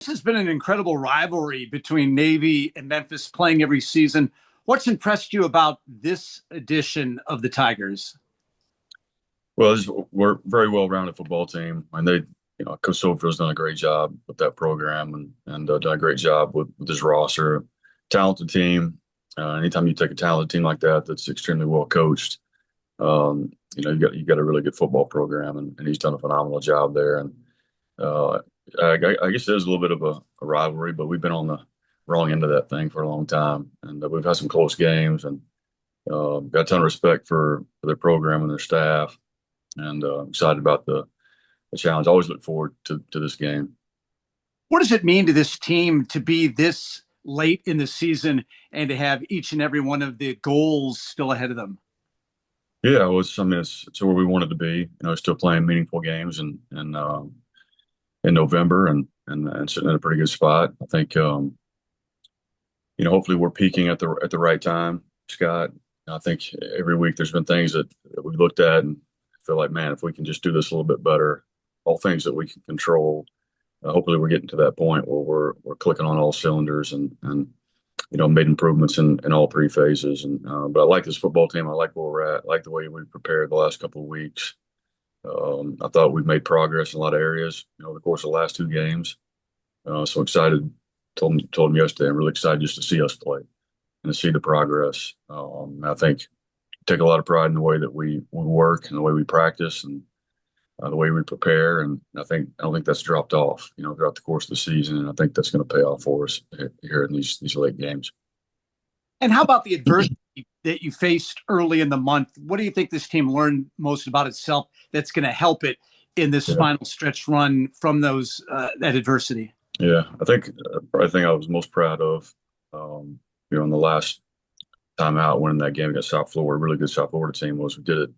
This has been an incredible rivalry between Navy and Memphis playing every season. What's impressed you about this edition of the Tigers? Well, we're a very well-rounded football team, and Coach Sofield's done a great job with that program, and done a great job with his roster. Talented team. Anytime you take a talented team like that, that's extremely well coached, you got a really good football program, and he's done a phenomenal job there. And I guess there's a little bit of a rivalry, but we've been on the wrong end of that thing for a long time, and we've had some close games, and got a ton of respect for their program and their staff, and excited about the challenge. I always look forward to this game. What does it mean to this team to be this late in the season and to have each and every one of the goals still ahead of them? Yeah, well, it's where we wanted to be. Still playing meaningful games in November, and sitting in a pretty good spot. I think hopefully we're peaking at the right time, Scott. I think every week there's been things that we've looked at and feel like, man, if we can just do this a little bit better, all things that we can control. Hopefully we're getting to that point where we're clicking on all cylinders, and made improvements in all three phases. And but I like this football team. I like where we're at. I like the way we prepared the last couple of weeks. I thought we've made progress in a lot of areas, over the course of the last two games. So excited. Told him yesterday, I'm really excited just to see us play and to see the progress. I think take a lot of pride in the way that we work and the way we practice, and the way we prepare. And I don't think that's dropped off, throughout the course of the season. And I think that's going to pay off for us here in these late games. And how about the adversity that you faced early in the month? What do you think this team learned most about itself that's going to help it in this final stretch run from that adversity? Yeah, I think probably the thing I was most proud of, in the last time out, winning that game against South Florida, a really good South Florida team, was we did it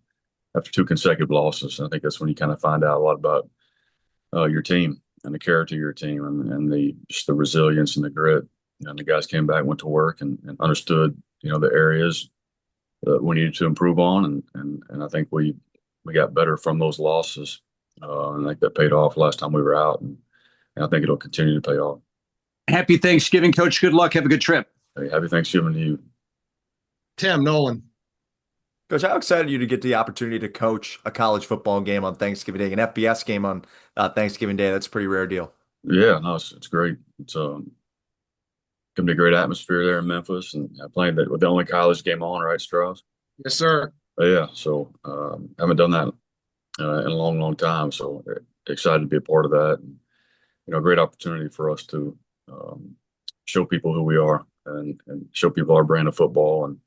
after two consecutive losses. And I think that's when you kind of find out a lot about your team and the character of your team, and just the resilience and the grit. And the guys came back, went to work, and understood, the areas that we needed to improve on. And I think we got better from those losses. And I think that paid off last time we were out. And I think it'll continue to pay off. Happy Thanksgiving, Coach. Good luck. Have a good trip. Hey, happy Thanksgiving to you. Tim Nolan. Coach, how excited are you to get the opportunity to coach a college football game on Thanksgiving Day, an FBS game on Thanksgiving Day? That's a pretty rare deal. Yeah, no, it's great. It's going to be a great atmosphere there in Memphis, and I played with the only college game on, right, Strauss? Yes, sir. Yeah, so haven't done that in a long, long time. So excited to be a part of that. And, great opportunity for us to show people who we are, and show people our brand of football, and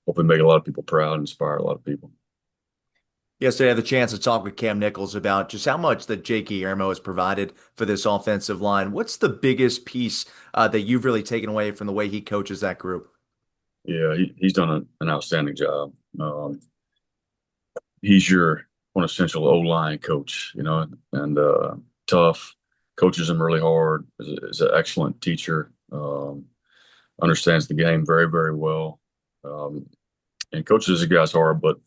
hopefully make a lot of people proud and inspire a lot of people. Yesterday, I had the chance to talk with Cam Nichols about just how much that Jake Guillermo has provided for this offensive line. What's the biggest piece that you've really taken away from the way he coaches that group? Yeah, he's done an outstanding job. He's your quintessential O-line coach, and tough, coaches him really hard, is an excellent teacher, understands the game very, very well, and coaches the guys hard, but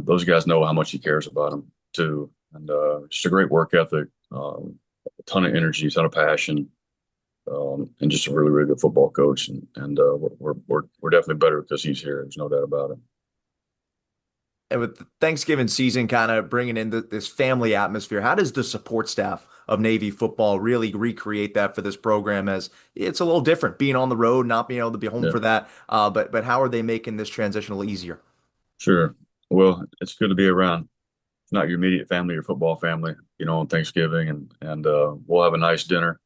those guys know how much he cares about them too. And just a great work ethic, a ton of energy, a ton of passion, and just a really, really good football coach. And we're definitely better because he's here. There's no doubt about it. And with the Thanksgiving season kind of bringing in this family atmosphere, how does the support staff of Navy football really recreate that for this program? As it's a little different being on the road, not being able to be home for that. But how are they making this transition a little easier? Sure. Well, it's good to be around not your immediate family, your football family, on Thanksgiving, and we'll have a nice dinner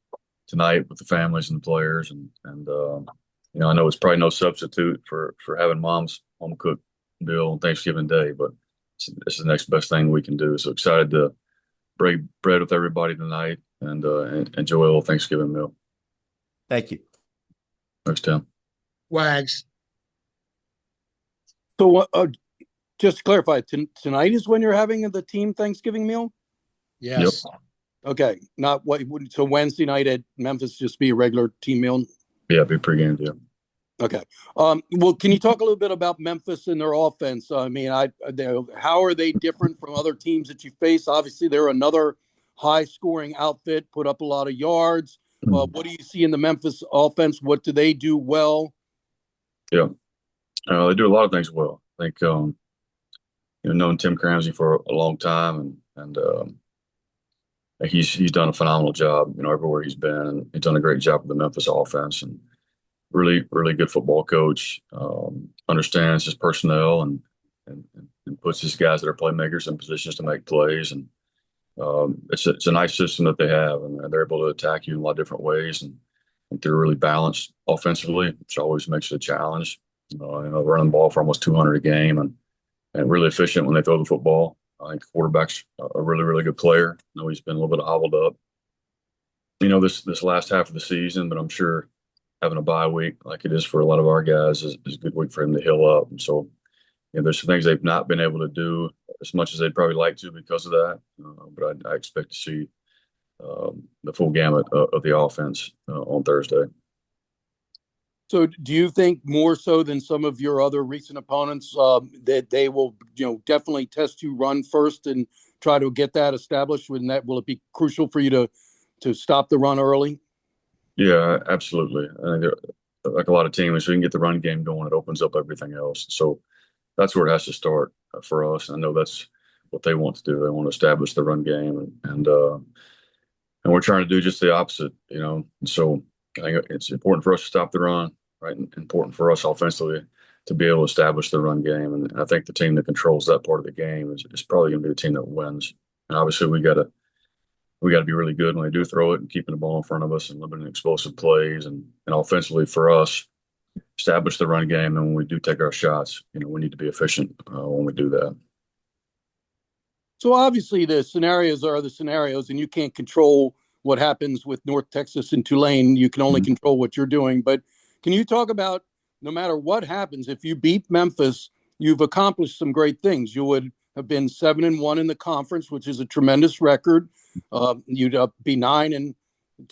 tonight with the families and the players, and I know it's probably no substitute for having mom's home cooked meal on Thanksgiving Day, but it's the next best thing we can do. So excited to break bread with everybody tonight, and enjoy a little Thanksgiving meal. Thank you. Thanks, Tim. Wags. So just to clarify, tonight is when you're having the team Thanksgiving meal? Yes. Yep. Okay. Not what? So Wednesday night at Memphis just be a regular team meal? Yeah, be pregame deal. Okay. Well, can you talk a little bit about Memphis and their offense? I mean, how are they different from other teams that you face? Obviously, they're another high scoring outfit, put up a lot of yards. What do you see in the Memphis offense? What do they do well? Yeah, they do a lot of things well. I think known Tim Cramsey for a long time, and he's done a phenomenal job, everywhere he's been, and he's done a great job with the Memphis offense, and really, really good football coach. Understands his personnel and puts his guys that are playmakers in positions to make plays, and it's a nice system that they have, and they're able to attack you in a lot of different ways, and they're really balanced offensively, which always makes it a challenge. Running the ball for almost 200 a game, and really efficient when they throw the football. I think the quarterback's a really, really good player. I know he's been a little bit hobbled up, this last half of the season, but I'm sure having a bye week like it is for a lot of our guys is a good week for him to heal up. And so, there's some things they've not been able to do as much as they'd probably like to because of that. But I expect to see the full gamut of the offense on Thursday. So do you think more so than some of your other recent opponents that they will, definitely test you run first and try to get that established? Will it be crucial for you to stop the run early? Yeah, absolutely. I think like a lot of teams, if we can get the run game going, it opens up everything else. So that's where it has to start for us. I know that's what they want to do. They want to establish the run game, and we're trying to do just the opposite. And so I think it's important for us to stop the run. Right, and important for us offensively to be able to establish the run game, and I think the team that controls that part of the game is probably going to be the team that wins. And obviously, we got to be really good when they do throw it and keeping the ball in front of us and limiting explosive plays, and offensively for us, establish the run game. And when we do take our shots, we need to be efficient when we do that. So obviously, the scenarios are the scenarios, and you can't control what happens with North Texas and Tulane. You can only control what you're doing, but can you talk about, no matter what happens, if you beat Memphis, you've accomplished some great things. You would have been 7-1 in the conference, which is a tremendous record. You'd be 9-2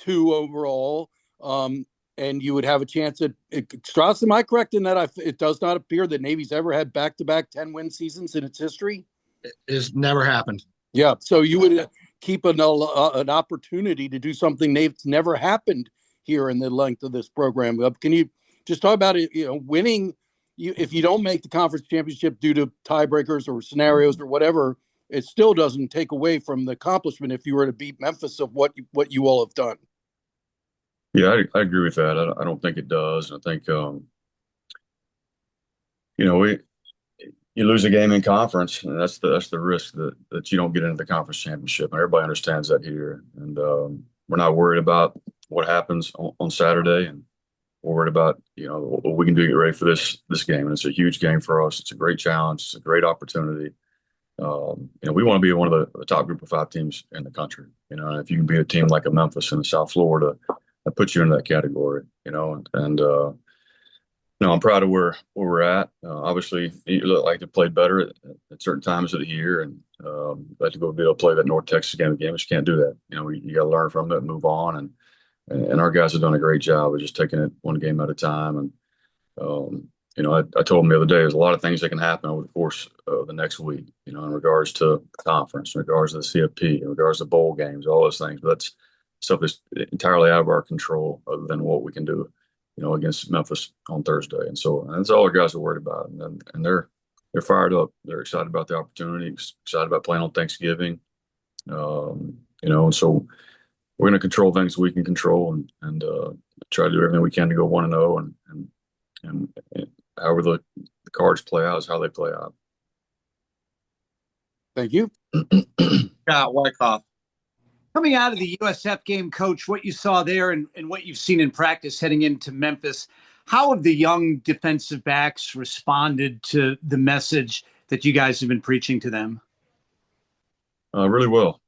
overall, and you would have a chance at Strauss. Am I correct in that it does not appear that Navy's ever had back-to-back 10-win seasons in its history? It has never happened. Yeah, so you would keep an opportunity to do something that's never happened here in the length of this program. Can you just talk about it, winning, if you don't make the conference championship due to tiebreakers or scenarios or whatever, it still doesn't take away from the accomplishment if you were to beat Memphis of what you all have done. Yeah, I agree with that. I don't think it does. I think, you lose a game in conference, and that's the risk that you don't get into the conference championship. And everybody understands that here. And we're not worried about what happens on Saturday, and we're worried about what we can do to get ready for this game. And it's a huge game for us. It's a great challenge. It's a great opportunity. We want to be one of the top group of 5 teams in the country. And if you can beat a team like a Memphis in South Florida, that puts you in that category. I'm proud of where we're at. Obviously, you look like they played better at certain times of the year, and like to go be able to play that North Texas game, but you can't do that. You got to learn from it, and move on, and our guys have done a great job of just taking it one game at a time. And I told them the other day, there's a lot of things that can happen over the course of the next week. In regards to conference, in regards to the CFP, in regards to bowl games, all those things. But that's stuff that's entirely out of our control, other than what we can do against Memphis on Thursday. And so that's all our guys are worried about. And they're fired up. They're excited about the opportunity, excited about playing on Thanksgiving. And so we're going to control things we can control, and try to do everything we can to go 1-0, and however the cards play out is how they play out. Thank you. Scott Wyckoff. Coming out of the USF game, Coach, what you saw there and what you've seen in practice heading into Memphis, how have the young defensive backs responded to the message that you guys have been preaching to them? Really well.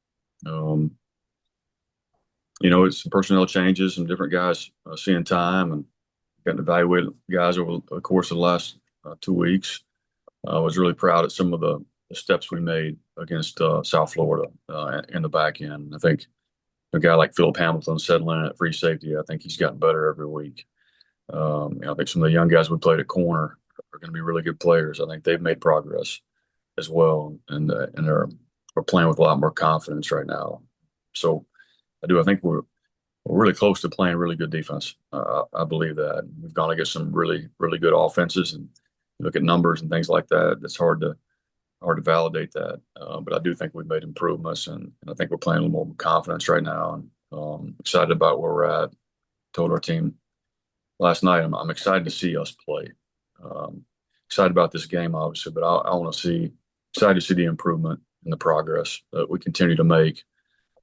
It's personnel changes and different guys seeing time, and got to evaluate guys over the course of the last 2 weeks. I was really proud of some of the steps we made against South Florida in the back end. I think a guy like Philip Hamilton settling in at free safety, I think he's gotten better every week. I think some of the young guys we played at corner are going to be really good players. I think they've made progress as well, and are playing with a lot more confidence right now. So I think we're really close to playing really good defense. I believe that we've gone against some really, really good offenses, and you look at numbers and things like that. It's hard to validate that. But I do think we've made improvements, and I think we're playing a little more confidence right now, and excited about where we're at. Told our team last night, I'm excited to see us play. Excited about this game, obviously, but I want to see, excited to see the improvement and the progress that we continue to make,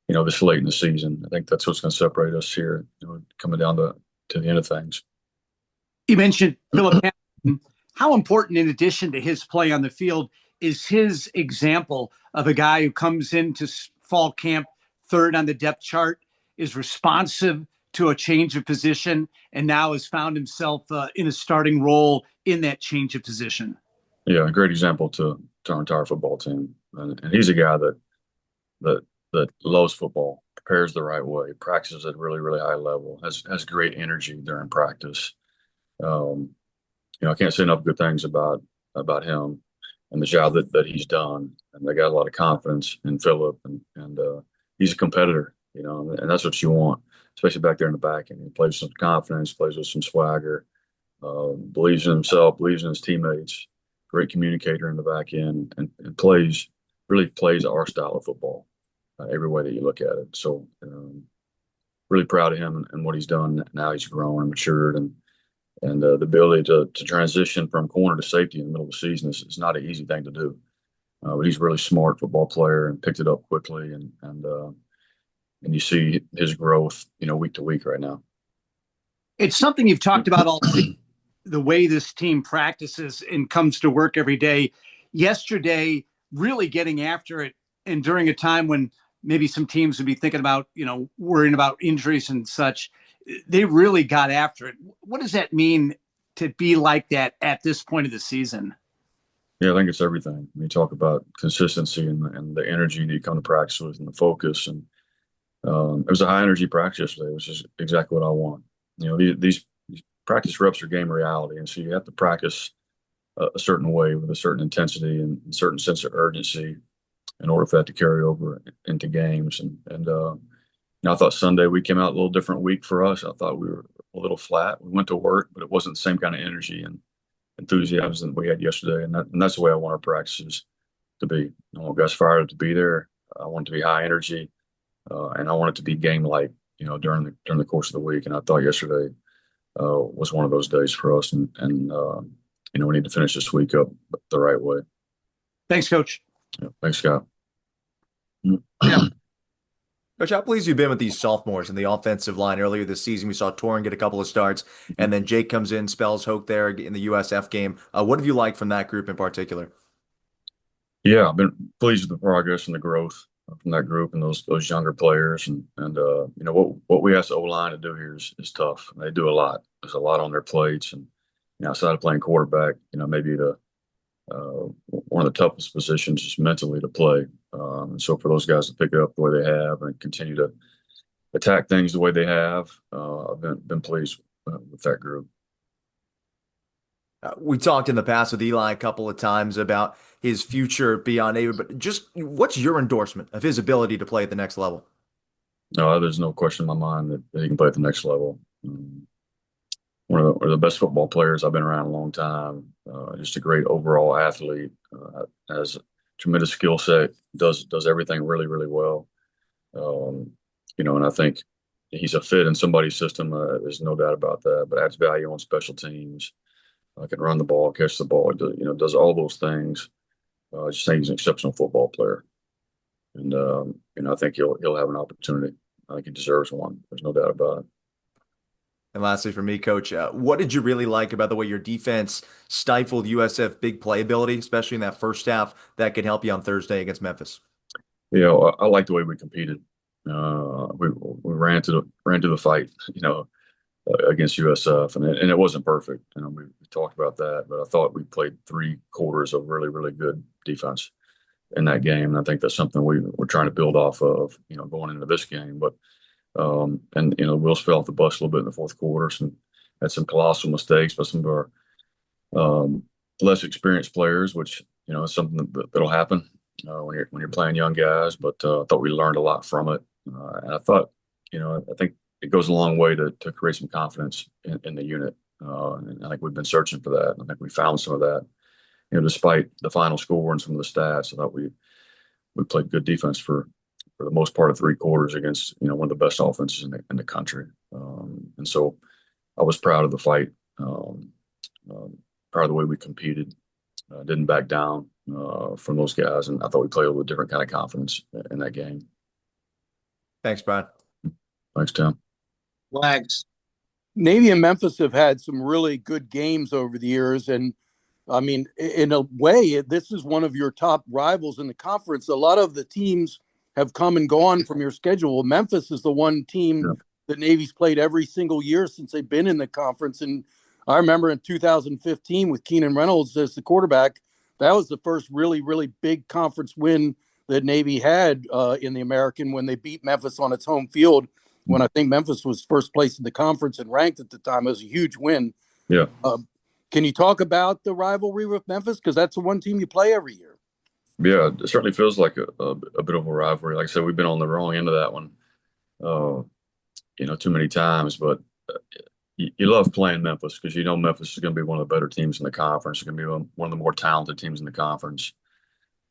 this late in the season. I think that's what's going to separate us here, coming down to the end of things. You mentioned Philip Hamilton. How important, in addition to his play on the field, is his example of a guy who comes into fall camp third on the depth chart, is responsive to a change of position, and now has found himself in a starting role in that change of position? Yeah, a great example to our entire football team. And he's a guy that loves football, prepares the right way, practices at a really, really high level, has great energy during practice. I can't say enough good things about him and the job that he's done. And they got a lot of confidence in Philip, and he's a competitor, and that's what you want, especially back there in the back end. He plays with some confidence, plays with some swagger, believes in himself, believes in his teammates, great communicator in the back end, and really plays our style of football every way that you look at it. So really proud of him and what he's done. Now he's grown and matured, and the ability to transition from corner to safety in the middle of the season is not an easy thing to do. But he's a really smart football player and picked it up quickly, and you see his growth, week to week right now. It's something you've talked about all the way this team practices and comes to work every day. Yesterday, really getting after it, and during a time when maybe some teams would be thinking about, worrying about injuries and such, they really got after it. What does that mean to be like that at this point of the season? Yeah, I think it's everything. We talk about consistency and the energy that you come to practice with and the focus. And it was a high energy practice yesterday, which is exactly what I want. These practice reps are game reality. And so you have to practice a certain way with a certain intensity and a certain sense of urgency in order for that to carry over into games. And I thought Sunday we came out a little different week for us. I thought we were a little flat. We went to work, but it wasn't the same kind of energy and enthusiasm that we had yesterday. And that's the way I want our practices to be. I want guys fired up to be there. I want it to be high energy, and I want it to be game-like, during the course of the week. And I thought yesterday was one of those days for us. And we need to finish this week up the right way. Thanks, Coach. Yeah, thanks, Scott. Yeah. Coach, how pleased you've been with these sophomores in the offensive line? Earlier this season, we saw Torrin get a couple of starts, and then Jake comes in, spells Hoke there in the USF game. What have you liked from that group in particular? Yeah, I've been pleased with the progress and the growth from that group and those younger players. And what we ask the O-line to do here is tough. They do a lot. There's a lot on their plates, and outside of playing quarterback, maybe one of the toughest positions just mentally to play. And so for those guys to pick it up the way they have and continue to attack things the way they have, I've been pleased with that group. We talked in the past with Eli a couple of times about his future beyond Navy, but just what's your endorsement of his ability to play at the next level? No, there's no question in my mind that he can play at the next level. One of the best football players. I've been around a long time. Just a great overall athlete. Has a tremendous skill set. Does everything really, really well. And I think he's a fit in somebody's system. There's no doubt about that. But adds value on special teams. Can run the ball, catch the ball. Does all those things. I just think he's an exceptional football player. And I think he'll have an opportunity. I think he deserves one. There's no doubt about it. And lastly, for me, Coach, what did you really like about the way your defense stifled USF big playability, especially in that first half, that could help you on Thursday against Memphis? I like the way we competed. We ran to the fight, against USF, and it wasn't perfect. We talked about that, but I thought we played 3 quarters of really, really good defense in that game, and I think that's something we're trying to build off of, going into this game. But wheels fell off the bus a little bit in the fourth quarter, and had some colossal mistakes by some of our less experienced players, which is something that'll happen when you're playing young guys. But I thought we learned a lot from it. And I thought, I think it goes a long way to create some confidence in the unit. And I think we've been searching for that. And I think we found some of that. Despite the final score and some of the stats, I thought we played good defense for the most part of 3 quarters against one of the best offenses in the country. And so I was proud of the fight, proud of the way we competed, didn't back down from those guys, and I thought we played with a different kind of confidence in that game. Thanks, Brian. Thanks, Tim. Wags. Navy and Memphis have had some really good games over the years. And I mean, in a way, this is one of your top rivals in the conference. A lot of the teams have come and gone from your schedule. Memphis is the one team that Navy's played every single year since they've been in the conference. And I remember in 2015 with Keenan Reynolds as the quarterback, that was the first really, really big conference win that Navy had in the American when they beat Memphis on its home field. When I think Memphis was first place in the conference and ranked at the time. It was a huge win. Yeah. Can you talk about the rivalry with Memphis? Because that's the one team you play every year. Yeah, it certainly feels like a bit of a rivalry. Like I said, we've been on the wrong end of that one, too many times. But you love playing Memphis because Memphis is going to be one of the better teams in the conference. It's going to be one of the more talented teams in the conference.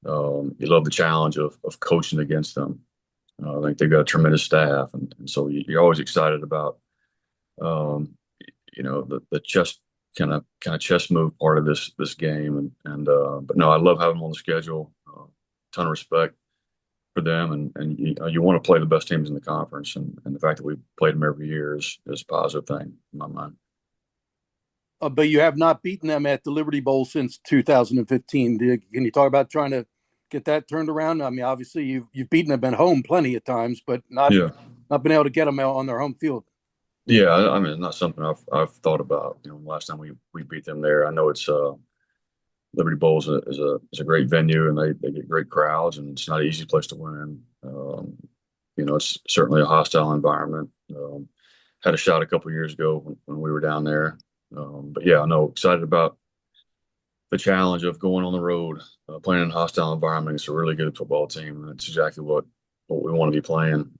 You love the challenge of coaching against them. I think they've got a tremendous staff, and so you're always excited about, the chess kind of chess move part of this game, but no, I love having them on the schedule. Ton of respect for them, and you want to play the best teams in the conference, and the fact that we played them every year is a positive thing in my mind. But you have not beaten them at the Liberty Bowl since 2015. Can you talk about trying to get that turned around? I mean, obviously you've beaten them at home plenty of times, but not been able to get them out on their home field. Yeah, I mean, it's not something I've thought about. Last time we beat them there, I know it's Liberty Bowl is a great venue, and they get great crowds, and it's not an easy place to win. It's certainly a hostile environment. Had a shot a couple of years ago when we were down there, but yeah, I know excited about the challenge of going on the road, playing in a hostile environment. It's a really good football team, and it's exactly what we want to be playing.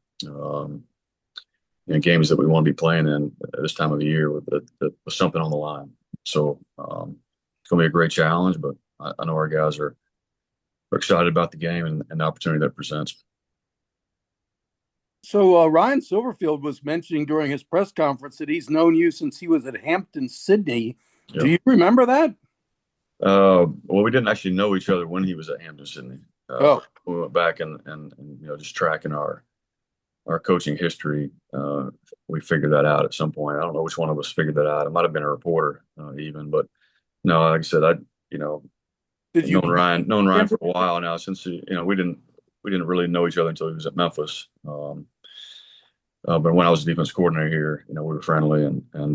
Games that we want to be playing in at this time of the year with something on the line. So it's going to be a great challenge, but I know our guys are excited about the game and the opportunity that presents. So Ryan Silverfield was mentioning during his press conference that he's known you since he was at Hampton Sydney. Yep. Do you remember that? Well, we didn't actually know each other when he was at Hampton Sydney. We went back and just tracking our coaching history. We figured that out at some point. I don't know which one of us figured that out. It might have been a reporter even, but no, like I said, known Ryan for a while now since we didn't really know each other until he was at Memphis. But when I was the defense coordinator here, we were friendly and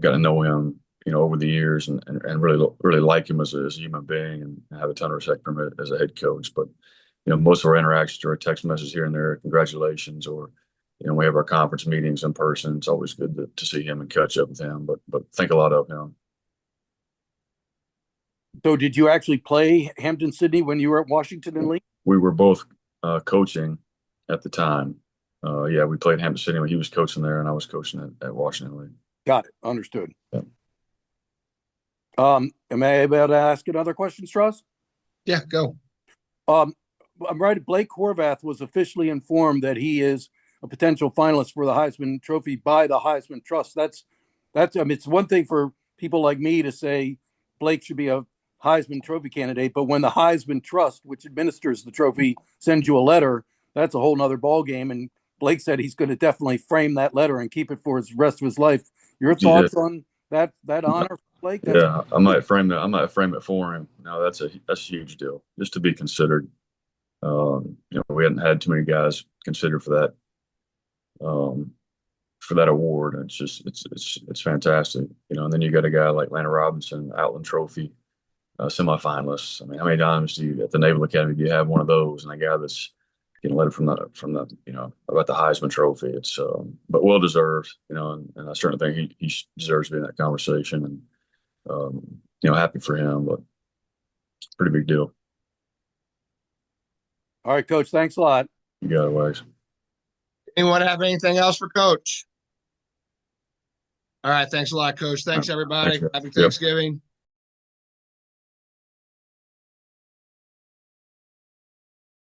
got to know him, over the years and really like him as a human being and have a ton of respect for him as a head coach. But, most of our interactions are a text message here and there, congratulations, or, we have our conference meetings in person. It's always good to see him and catch up with him, but think a lot of him. So did you actually play Hampton Sydney when you were at Washington and Lee? We were both coaching at the time. Yeah, we played Hampton Sydney when he was coaching there and I was coaching at Washington and Lee. Got it. Understood. Yeah. Am I able to ask another question, Strauss? Yeah, go. I'm right. Blake Horvath was officially informed that he is a potential finalist for the Heisman Trophy by the Heisman Trust. That's. I mean, it's one thing for people like me to say Blake should be a Heisman Trophy candidate, but when the Heisman Trust, which administers the trophy, sends you a letter, that's a whole nother ball game. And Blake said he's going to definitely frame that letter and keep it for his rest of his life. Your thoughts on that honor, Blake? I might frame it. I might frame it for him. No, that's a huge deal just to be considered. We hadn't had too many guys considered for that award. And it's fantastic. And then you got a guy like Landon Robinson, Outland Trophy, semifinalists. I mean, how many times at the Naval Academy do you have one of those? And a guy that's getting a letter from the about the Heisman Trophy. It's but well deserved. And I certainly think he deserves to be in that conversation. And happy for him, but it's a pretty big deal. All right, Coach. Thanks a lot. You got it, Wags. Anyone have anything else for Coach? All right. Thanks a lot, Coach. Thanks, everybody. Thanks, Happy Yep. Thanksgiving.